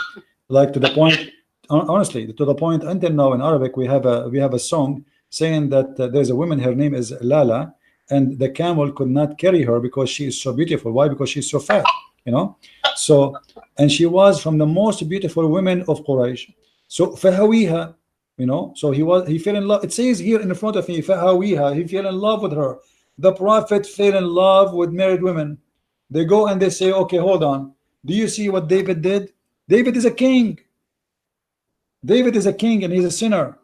Like to the point, honestly, to the point. Until now in Arabic, we have a song saying that there's a woman, her name is Lala, and the camel could not carry her because she is so beautiful. Why? Because she's so fat, you know. So, and she was from the most beautiful women of Quraysh. So fahawiha, you know, so he fell in love. It says here in front of me, fahawiha, he fell in love with her. The Prophet fell in love with married women. They go and they say, okay, hold on. Do you see what David did? David is a king. David is a king and he's a sinner.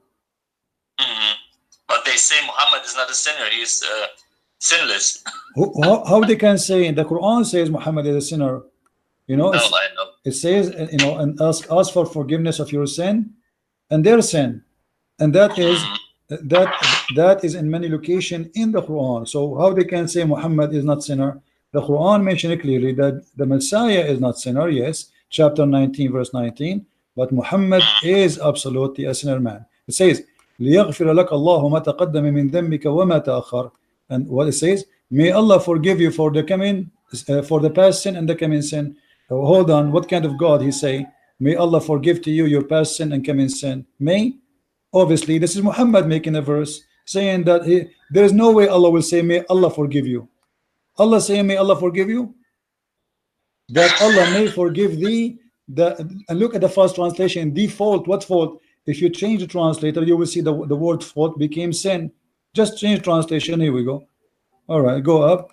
But they say Muhammad is not a sinner. He's sinless. How they can say? The Quran says Muhammad is a sinner. You know, I know. It says, you know, and ask for forgiveness of your sin and their sin, and that is in many locations in the Quran. So how they can say Muhammad is not sinner? The Quran mentioned clearly that the Messiah is not sinner. Yes, chapter 19, verse 19. But Muhammad is absolutely a sinner man. It says, لِيَغْفِرَ لَكَ اللَّهُ مَا تَقَدَّمَ مِنْ ذَنبِكَ وَمَا تَأَخَّرَ. And what it says, may Allah forgive you for the past sin and the coming sin. Hold on, what kind of God he say? May Allah forgive to you your past sin and coming sin. May? Obviously, this is Muhammad making a verse saying that there is no way Allah will say, may Allah forgive you. Allah saying, may Allah forgive you? That Allah may forgive thee. And look at the first translation, default. What fault? If you change the translator, you will see the word fault became sin. Just change translation. Here we go. All right, go up.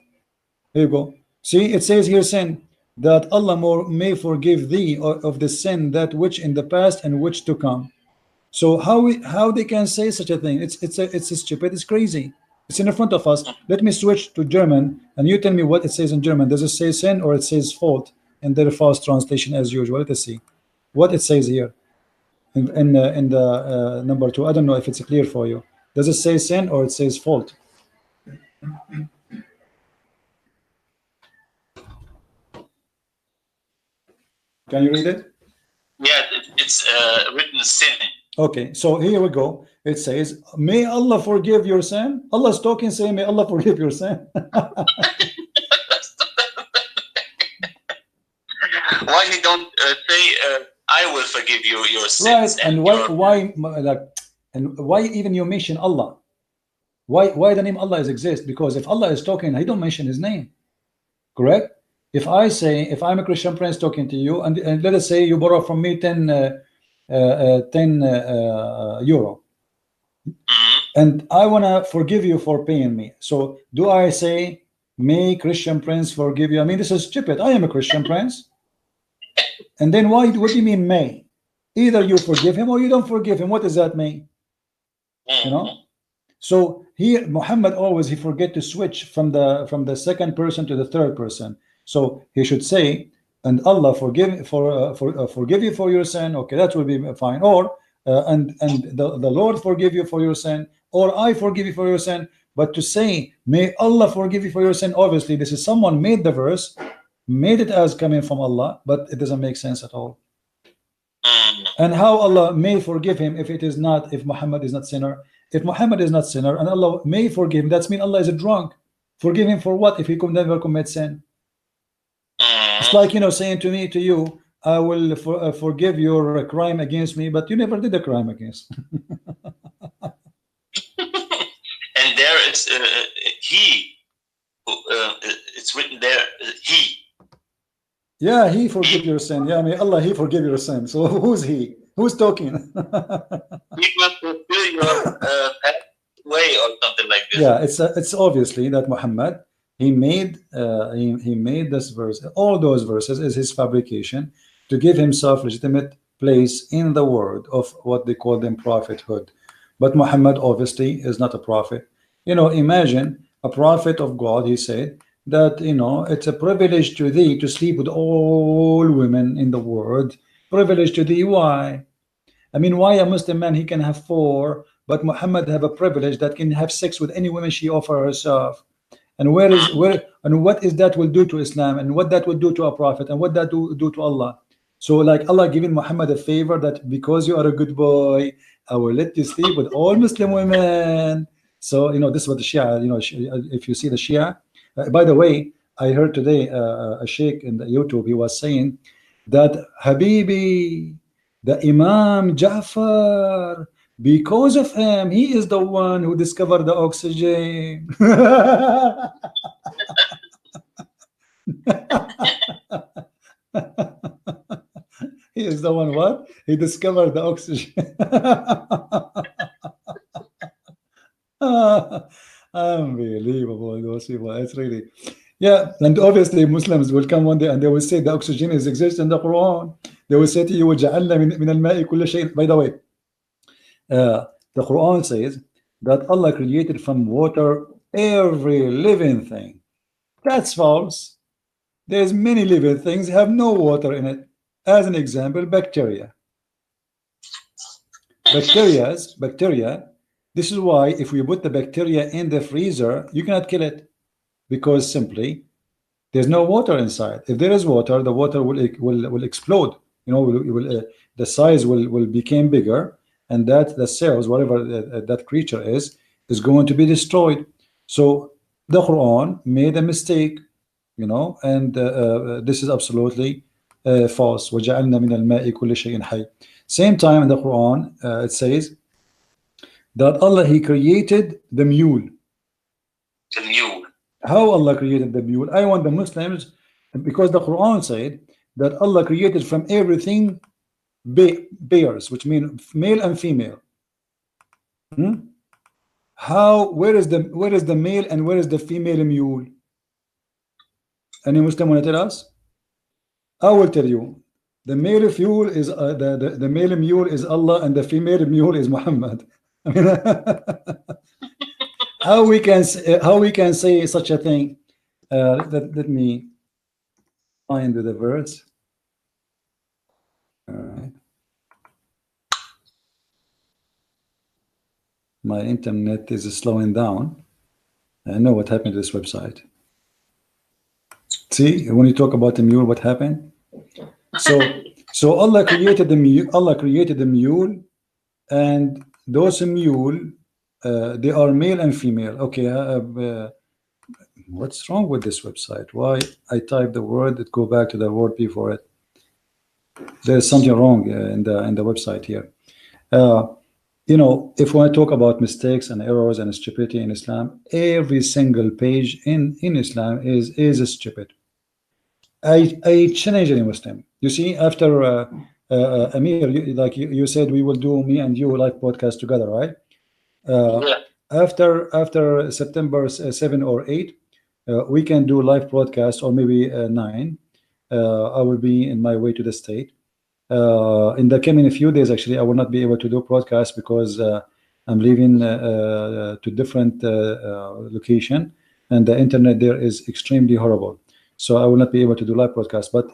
Here you go. See, it says here sin. That Allah may forgive thee of the sin that which in the past and which to come. So how they can say such a thing? It's stupid. It's crazy. It's in front of us. Let me switch to German and you tell me what it says in German. Does it say sin or it says fault in their fast translation as usual? Let us see what it says here in the number 2. I don't know if it's clear for you. Does it say sin or it says fault? Can you read it? Yeah, it's written sin. Okay, so here we go. It says, may Allah forgive your sin. Allah's talking, saying, may Allah forgive your sin. Why he don't say, I will forgive you your sins? Right, and why even you mention Allah? Why the name Allah exists? Because if Allah is talking, he don't mention his name. Correct? If I'm a Christian prince talking to you, and let us say you borrow from me 10 euro, and I want to forgive you for paying me. So do I say, may Christian prince forgive you? I mean, this is stupid. I am a Christian prince. And then what do you mean may? Either you forgive him or you don't forgive him. What does that mean? You know? So here Muhammad always he forget to switch from the second person to the third person. So he should say, and Allah forgive you for your sin. Okay, that will be fine. Or and the Lord forgive you for your sin, or I forgive you for your sin. But to say, may Allah forgive you for your sin, obviously this is someone made the verse, made it as coming from Allah, but it doesn't make sense at all. And how Allah may forgive him if it is not, if Muhammad is not sinner? If Muhammad is not sinner and Allah may forgive him, that's mean Allah is a drunk. Forgive him for what if he could never commit sin? It's like, you know, saying to me, to you, I will forgive your crime against me, but you never did a crime against. And there it's he. It's written there, he. Yeah, he forgive your sin. Yeah, may Allah, he forgive your sin. So who's he? Who's talking? He must fulfill your way or something like this. Yeah, it's obviously that Muhammad, he made this verse, all those verses is his fabrication to give himself legitimate place in the world of what they call them prophethood. But Muhammad obviously is not a prophet. You know, imagine a prophet of God, he said that, you know, it's a privilege to thee to sleep with all women in the world. Privilege to thee. Why? I mean, why a Muslim man, he can have 4, but Muhammad have a privilege that can have sex with any woman she offer herself? And what is that will do to Islam, and what that will do to a prophet, and what that do to Allah? So like Allah giving Muhammad a favor that because you are a good boy, I will let you sleep with all Muslim women. So, you know, this is what the Shia, you know, if you see the Shia, by the way, I heard today a sheikh in the YouTube, he was saying that Habibi, the Imam Ja'far, because of him, he is the one who discovered the oxygen. He is the one what? He discovered the oxygen. Unbelievable, those people. It's really, yeah. And obviously Muslims will come one day and they will say the oxygen is exists in the Quran. They will say to you, وَجَعَلْنَا مِنَ الْمَاءِ كُلَّ شَيْءٍ. By the way, the Quran says that Allah created from water every living thing. That's false. There's many living things have no water in it. As an example, bacteria. Bacteria. This is why if we put the bacteria in the freezer, you cannot kill it, because simply there's no water inside. If there is water, the water will explode. You know, the size will become bigger, and that the cells, whatever that creature is going to be destroyed. So the Quran made a mistake, you know, and this is absolutely false. وَجَعَلْنَا مِنَ الْمَاءِ كُلِّ شَيْءٍ حَيٍّ. Same time in the Quran, it says that Allah, he created the mule. The mule. How Allah created the mule? I want the Muslims, because the Quran said that Allah created from everything pairs, which mean male and female. How? Where is the male and where is the female mule? Any Muslim want to tell us? I will tell you. The male mule is the male mule is Allah, and the female mule is Muhammad. I mean, how we can say such a thing? Let me find the verse. All right. My internet is slowing down. I know what happened to this website. See, when you talk about the mule, what happened? So Allah created the mule. Allah created the mule, and those mule, they are male and female. Okay, what's wrong with this website? Why I type the word, it go back to the word before it? There's something wrong in the website here. You know, if we talk about mistakes and errors and stupidity in Islam, every single page in Islam is stupid. I challenge any Muslim. You see, after Amir, like you said, we will do, me and you, live podcast together, right? Yeah. After September 7 or 8, we can do live broadcast, or maybe 9. I will be in my way to the state. In the coming few days, actually, I will not be able to do broadcast because I'm leaving to different location, and the internet there is extremely horrible. So I will not be able to do live broadcast. But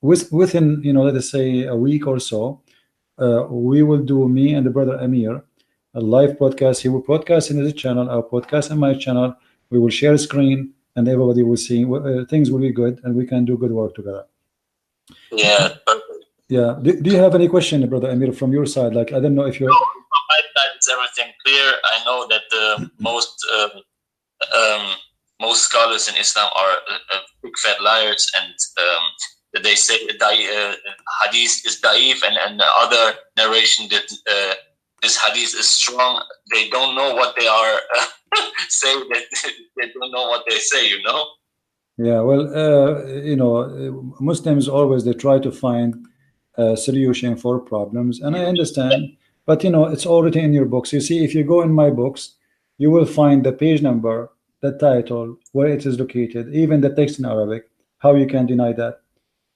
within, you know, let us say a week or so, we will do, me and the brother Amir, a live podcast. He will podcast in his channel, I'll podcast in my channel. We will share a screen, and everybody will see. Things will be good, and we can do good work together. Yeah, perfect. Yeah. Do you have any question, brother Amir, from your side? Like, I don't know if you're. No, from my side, it's everything clear. I know that most scholars in Islam are big fat liars, and that they say hadith is da'if, and the other narration that this hadith is strong. They don't know what they are saying. That they don't know what they say. You know. Yeah. Well, Muslims always, they try to find a solution for problems, and I understand. But it's all written in your books. You see, if you go in my books, you will find the page number, the title, where it is located, even the text in Arabic. How you can deny that?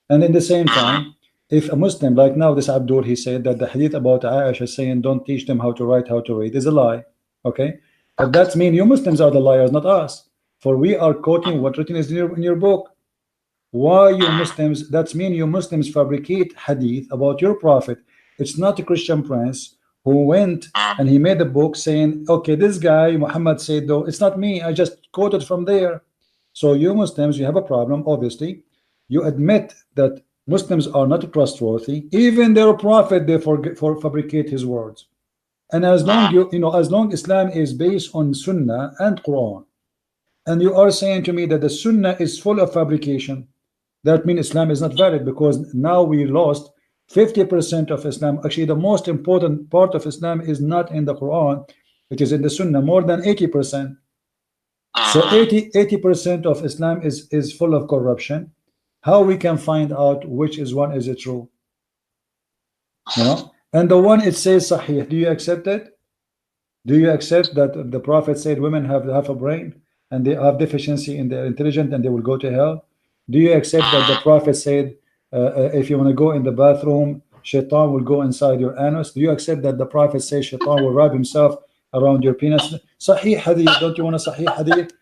And in the same time, if a Muslim, like now this Abdul, he said that the hadith about Aisha saying don't teach them how to write, how to read, is a lie. Okay, but that means you Muslims are the liars, not us. For we are quoting what written is in your book. Why you Muslims? That means you Muslims fabricate hadith about your prophet. It's not a Christian prince who went and he made a book saying, okay, this guy Muhammad said, though it's not me, I just quoted from there. So you Muslims, you have a problem. Obviously, you admit that Muslims are not trustworthy. Even their prophet, they fabricate his words. And as long as long Islam is based on Sunnah and Quran, and you are saying to me that the Sunnah is full of fabrication, that means Islam is not valid, because now we lost 50% of Islam. Actually, the most important part of Islam is not in the Quran, it is in the Sunnah, more than 80%. So 80% of Islam is full of corruption. How we can find out which is one is it true? And the one it says Sahih, do you accept it? Do you accept that the Prophet said women have half a brain and they have deficiency in their intelligence and they will go to hell? Do you accept that the Prophet said if you want to go in the bathroom, shaitan will go inside your anus? Do you accept that the Prophet says shaitan will wrap himself around your penis? Sahih hadith. Don't you want a Sahih hadith?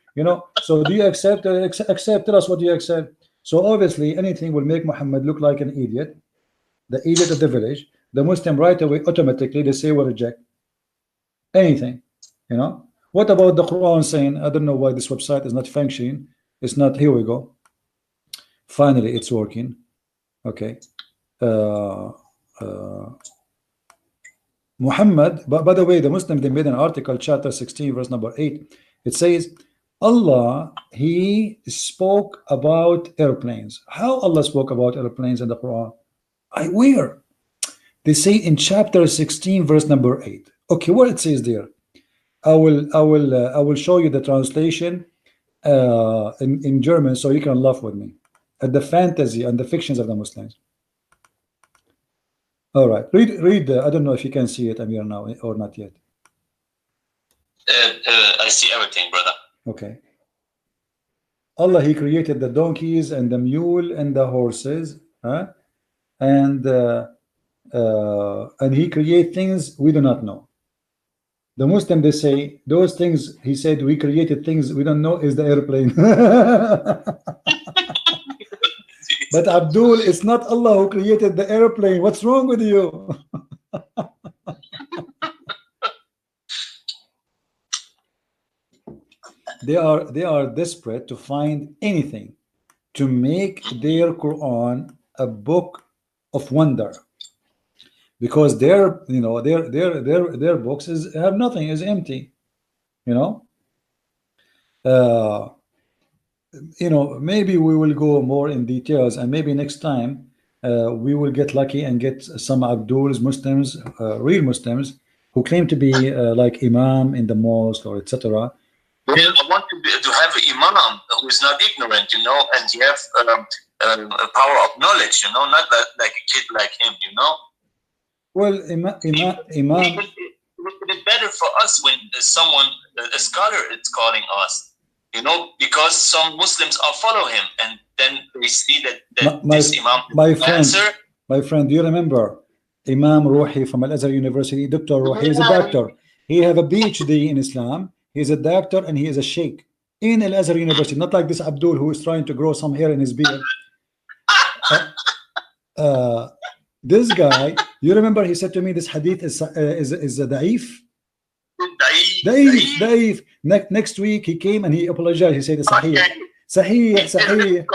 So do you accept? Tell us what you accept. So obviously anything will make Muhammad look like an idiot, the idiot of the village. The Muslim right away automatically they say will reject anything. What about the Quran saying, I don't know why this website is not functioning. It's not. Here we go. Finally it's working. Okay. Muhammad, by the way, the Muslims, they made an article, chapter 16 verse number 8. It says Allah, he spoke about airplanes. How Allah spoke about airplanes in the Quran? Where? They say in chapter 16 verse number 8. Okay, what it says there? I will show you the translation in German so you can laugh with me at the fantasy and the fictions of the Muslims. All right, read. I don't know if you can see it, Amir, now or not yet. I see everything, brother. Okay. Allah, he created the donkeys and the mule and the horses, and he create things we do not know. The Muslim, they say those things he said we created things we don't know is the airplane. But Abdul, it's not Allah who created the airplane. What's wrong with you? They are desperate to find anything to make their Quran a book of wonder, because their books have nothing, is empty. Maybe we will go more in details, and maybe next time we will get lucky and get some Abdul's Muslims, real Muslims, who claim to be like Imam in the mosque or etc. Well, I want to have an Imam who is not ignorant, and he have a power of knowledge, not like a kid like him, Well, Imam. It's better for us when someone, a scholar, is calling us, because some Muslims are follow him, and then they see that this Imam my friend, do you remember Imam Ruhi from Al-Azhar University? Dr. Ruhi is a doctor. He have a PhD in Islam. He's a doctor and he is a sheikh in Al-Azhar University, not like this Abdul who is trying to grow some hair in his beard. This guy, you remember he said to me this hadith is a da'if. Da'if. Next week he came and he apologized. He said sahih. Sahih. Sahih.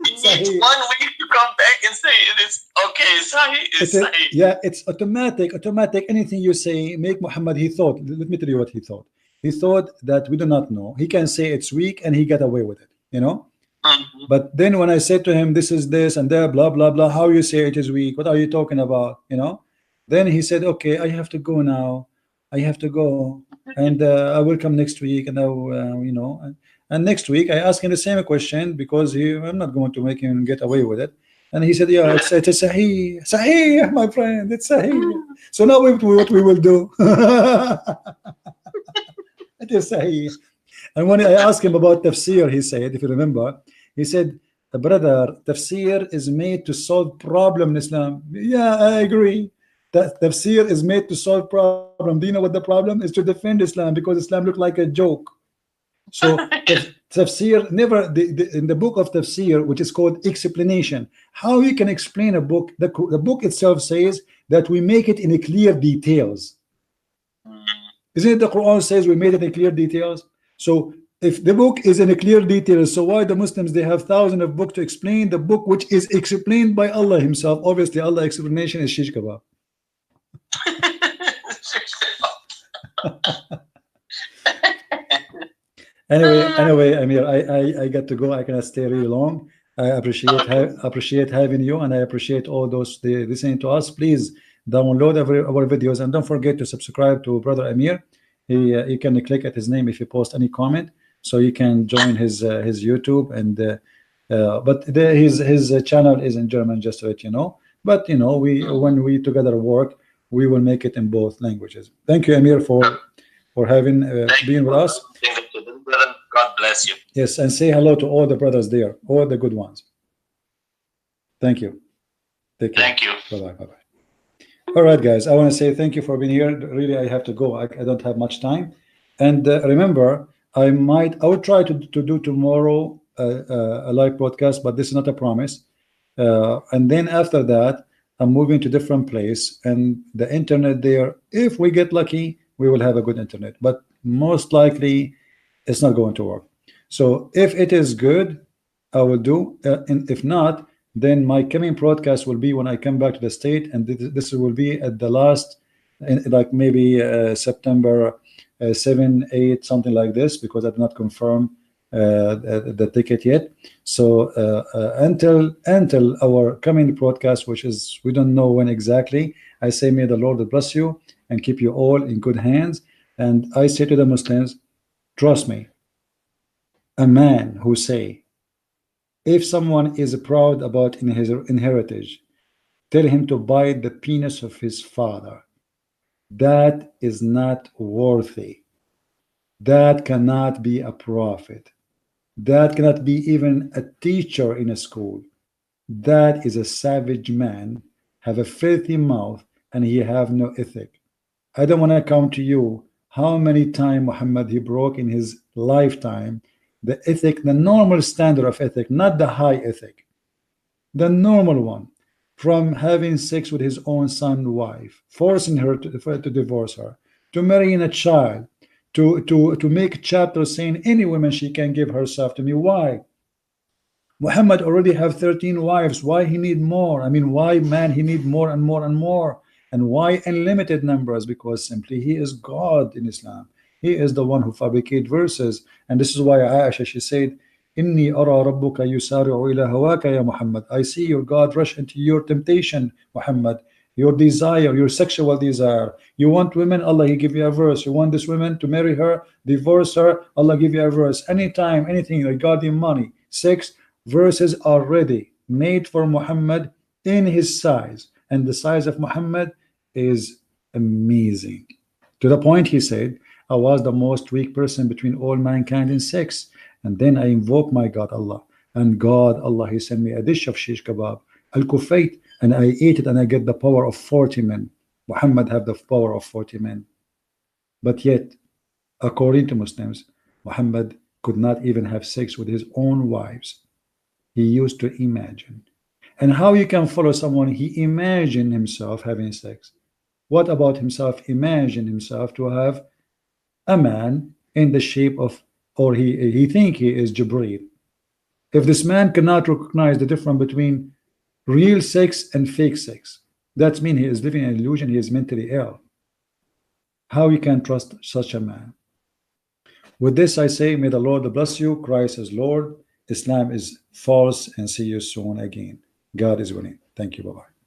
It needs 1 week to come back and say it is okay. Sahih is sahih. Yeah, it's automatic. Anything you say, make Muhammad. He thought. Let me tell you what he thought. He thought that we do not know. He can say it's weak and he got away with it. You know. But then when I said to him, this is this and that, blah blah blah, how you say it is weak? What are you talking about? You know. Then he said, okay, I have to go now. I have to go, and I will come next week, and I will, you know. And next week I asked him the same question because I'm not going to make him get away with it. And he said, yeah, it's a sahih, sahih, my friend, it's sahih. So now what we will do? It is sahih. And when I asked him about tafsir, he said, if you remember, he said, brother, tafsir is made to solve problem in Islam. Yeah, I agree. That tafsir is made to solve problem. Do you know what the problem is? To defend Islam, because Islam looked like a joke. So tafsir never in the book of tafsir, which is called explanation, how you can explain a book. The book itself says that we make it in a clear details. Isn't it the Quran says we made it in clear details? So if the book is in a clear details, so why the Muslims, they have thousands of books to explain the book which is explained by Allah himself? Obviously Allah's explanation is shish kebab. Anyway, Amir, I got to go. I cannot stay really long. I appreciate having you, and I appreciate all those listening to us. Please download our videos, and don't forget to subscribe to Brother Amir. You can click at his name if you post any comment, so you can join his YouTube. And but his channel is in German, just to let you know. But you know, when we together work, we will make it in both languages. Thank you, Amir, for having being with us. God bless you. Yes, and say hello to all the brothers there, all the good ones. Thank you. Take care. Thank you. Bye-bye. All right, guys, I want to say thank you for being here. Really, I have to go. I don't have much time. And remember, I will try to do tomorrow a live broadcast, but this is not a promise. And then after that, I'm moving to different place, and the internet there, if we get lucky, we will have a good internet. But most likely, it's not going to work. So if it is good, I will do. And if not, then my coming broadcast will be when I come back to the state, and this will be at the last, like maybe September 7, 8, something like this, because I did not confirm the ticket yet. So until our coming broadcast, which is we don't know when exactly, I say may the Lord bless you and keep you all in good hands. And I say to the Muslims, trust me, a man who say, if someone is proud about his inheritance, tell him to bite the penis of his father. That is not worthy. That cannot be a prophet. That cannot be even a teacher in a school. That is a savage man, have a filthy mouth, and he have no ethic. I don't want to count to you how many times Muhammad he broke in his lifetime the ethic, the normal standard of ethic, not the high ethic, the normal one, from having sex with his own son's wife, forcing her to divorce her, to marrying a child, to make chapters saying any woman she can give herself to me. Why? Muhammad already have 13 wives. Why he need more? I mean, why man he need more and more and more? And why unlimited numbers? Because simply he is God in Islam. He is the one who fabricate verses. And this is why Aisha, she said, Inni ara rabbuka yusari'u ila hawaka ya Muhammad. I see your God rush into your temptation, Muhammad. Your desire, your sexual desire. You want women, Allah he give you a verse. You want this woman to marry her, divorce her, Allah give you a verse. Anytime, anything regarding money, sex, verses are ready, made for Muhammad in his size. And the size of Muhammad is amazing. To the point he said, I was the most weak person between all mankind in sex. And then I invoke my God Allah. And God Allah, he sent me a dish of shish kebab, al-kufayt, and I ate it and I get the power of 40 men. Muhammad have the power of 40 men. But yet, according to Muslims, Muhammad could not even have sex with his own wives. He used to imagine. And how you can follow someone he imagined himself having sex? What about himself imagine himself to have a man in the shape of, or he think he is Jibreel? If this man cannot recognize the difference between real sex and fake sex, that means he is living in an illusion, he is mentally ill. How you can trust such a man? With this I say, may the Lord bless you. Christ is Lord, Islam is false, and see you soon again. God is winning. Thank you. Bye-bye.